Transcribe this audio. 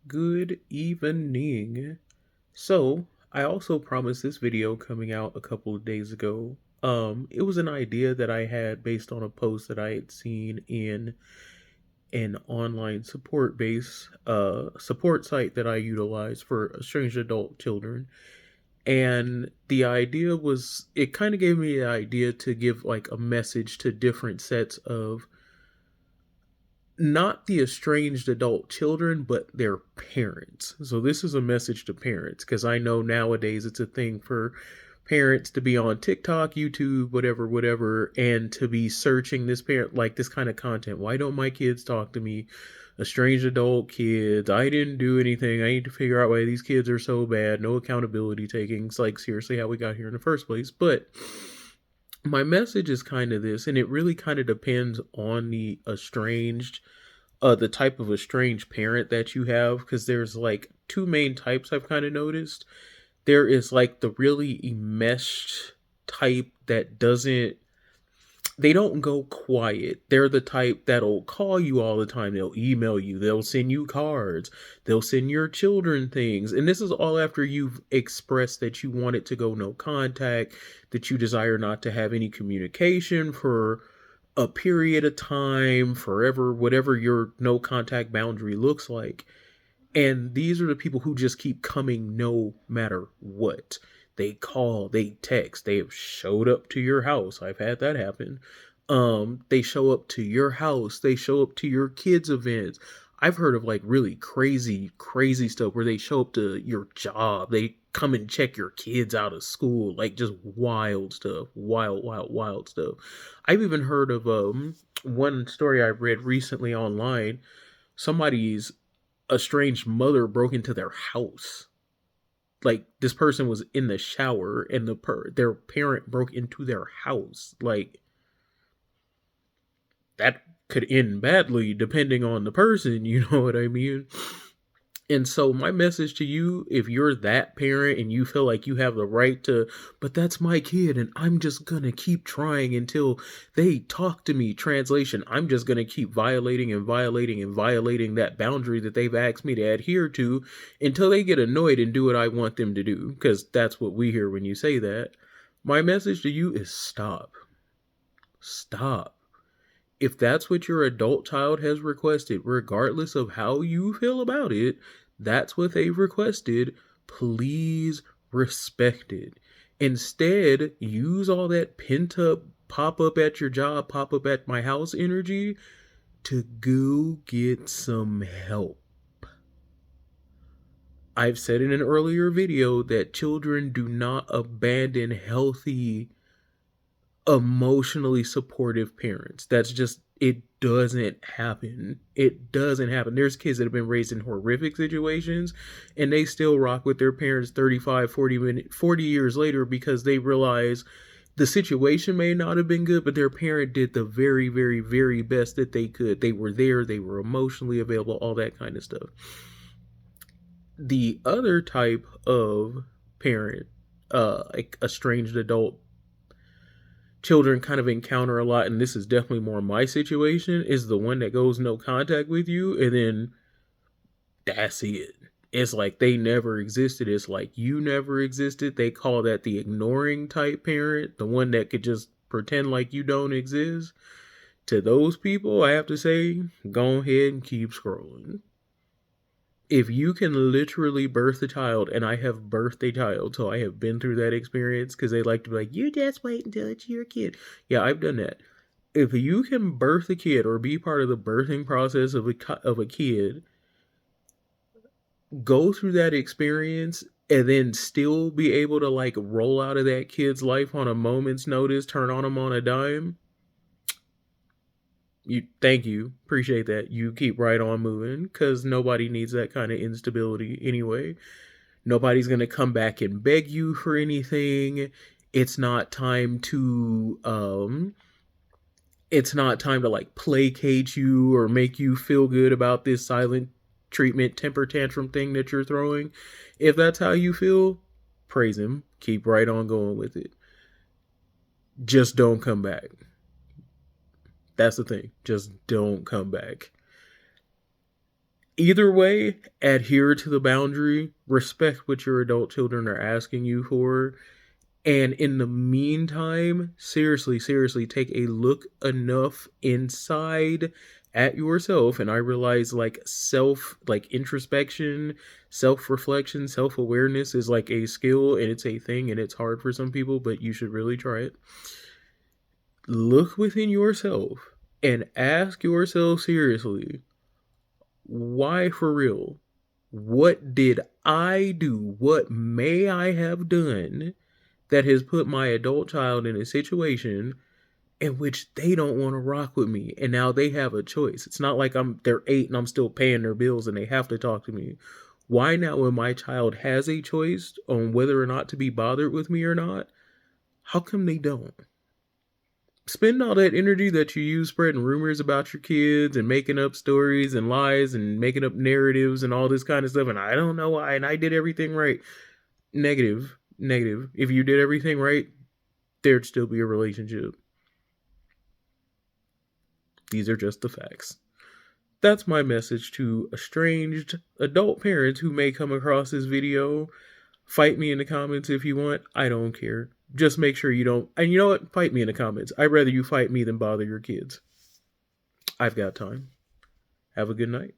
Good evening. So, I also promised this video coming out a couple of days ago. It was an idea that I had based on a post that I had seen in an online support site that I utilize for estranged adult children. And the idea was, it kind of gave me the idea to give like a message to different sets of not the estranged adult children, but their parents. So this is a message to parents because I know nowadays it's a thing for parents to be on TikTok, YouTube, whatever, and to be searching this parent like this kind of content. Why don't my kids talk to me? Estranged adult kids. I didn't do anything. I need to figure out why these kids are so bad. No accountability taking. It's like seriously how we got here in the first place. But my message is kind of this, and it really kind of depends on the type of estranged parent that you have, because there's like two main types I've kind of noticed. There is like the really enmeshed type that doesn't they don't go quiet. They're the type that'll call you all the time. They'll email you. They'll send you cards. They'll send your children things. And this is all after you've expressed that you want it to go no contact, that you desire not to have any communication for a period of time, forever, whatever your no contact boundary looks like. And these are the people who just keep coming no matter what. They call, they text, they have showed up to your house. I've had that happen. They show up to your house, they show up to your kids' events. I've heard of like really crazy stuff where they show up to your job. They come and check your kids out of school, like just wild stuff, wild stuff. I've even heard of one story I read recently online. Somebody's estranged mother broke into their house. Like this person was in the shower and their parent broke into their house. Like that could end badly depending on the person, you know what I mean? And so my message to you, if you're that parent and you feel like you have the right to, but that's my kid and I'm just gonna keep trying until they talk to me. Translation, I'm just gonna keep violating that boundary that they've asked me to adhere to until they get annoyed and do what I want them to do. Because that's what we hear when you say that. My message to you is stop. Stop. If that's what your adult child has requested, regardless of how you feel about it, that's what they've requested. Please respect it. Instead, use all that pent up pop up at your job, pop up at my house energy to go get some help. I've said in an earlier video that children do not abandon healthy emotionally supportive parents. That's just, it doesn't happen. It doesn't happen. There's kids that have been raised in horrific situations and they still rock with their parents 35, 40 years later because they realize the situation may not have been good, but their parent did the very best that they could. They were there, they were emotionally available, all that kind of stuff. The other type of parent, like estranged adult children kind of encounter a lot, and this is definitely more my situation, is the one that goes no contact with you, and then that's it. It's like they never existed. It's like you never existed. They call that the ignoring type parent, the one that could just pretend like you don't exist. To those people, I have to say, go ahead and keep scrolling. If you can literally birth a child, and I have birthed a child, so I have been through that experience, because they like to be like, you just wait until it's your kid. Yeah, I've done that. If you can birth a kid or be part of the birthing process of a kid, go through that experience and then still be able to like roll out of that kid's life on a moment's notice, turn on them on a dime. Thank you, appreciate that. You keep right on moving, because nobody needs that kind of instability anyway. Nobody's going to come back and beg you for anything. It's not time to like placate you or make you feel good about this silent treatment temper tantrum thing that you're throwing. If that's how you feel, praise him. Keep right on going with it. Just don't come back. That's the thing. Just don't come back. Either way, adhere to the boundary, respect what your adult children are asking you for, and in the meantime, seriously, seriously, take a look enough inside at yourself. And I realize like like introspection, self reflection, self awareness is like a skill and it's a thing and it's hard for some people, but you should really try it. Look within yourself and ask yourself seriously, why for real? What did I do? What may I have done that has put my adult child in a situation in which they don't want to rock with me, and now they have a choice? It's not like they're 8 and I'm still paying their bills and they have to talk to me. Why now, when my child has a choice on whether or not to be bothered with me or not, how come they don't? Spend all that energy that you use spreading rumors about your kids and making up stories and lies and making up narratives and all this kind of stuff, and I don't know why, and I did everything right. Negative, negative. If you did everything right, there'd still be a relationship. These are just the facts. That's my message to estranged adult parents who may come across this video. Fight me in the comments if you want. I don't care. Just make sure you don't. And you know what? Fight me in the comments. I'd rather you fight me than bother your kids. I've got time. Have a good night.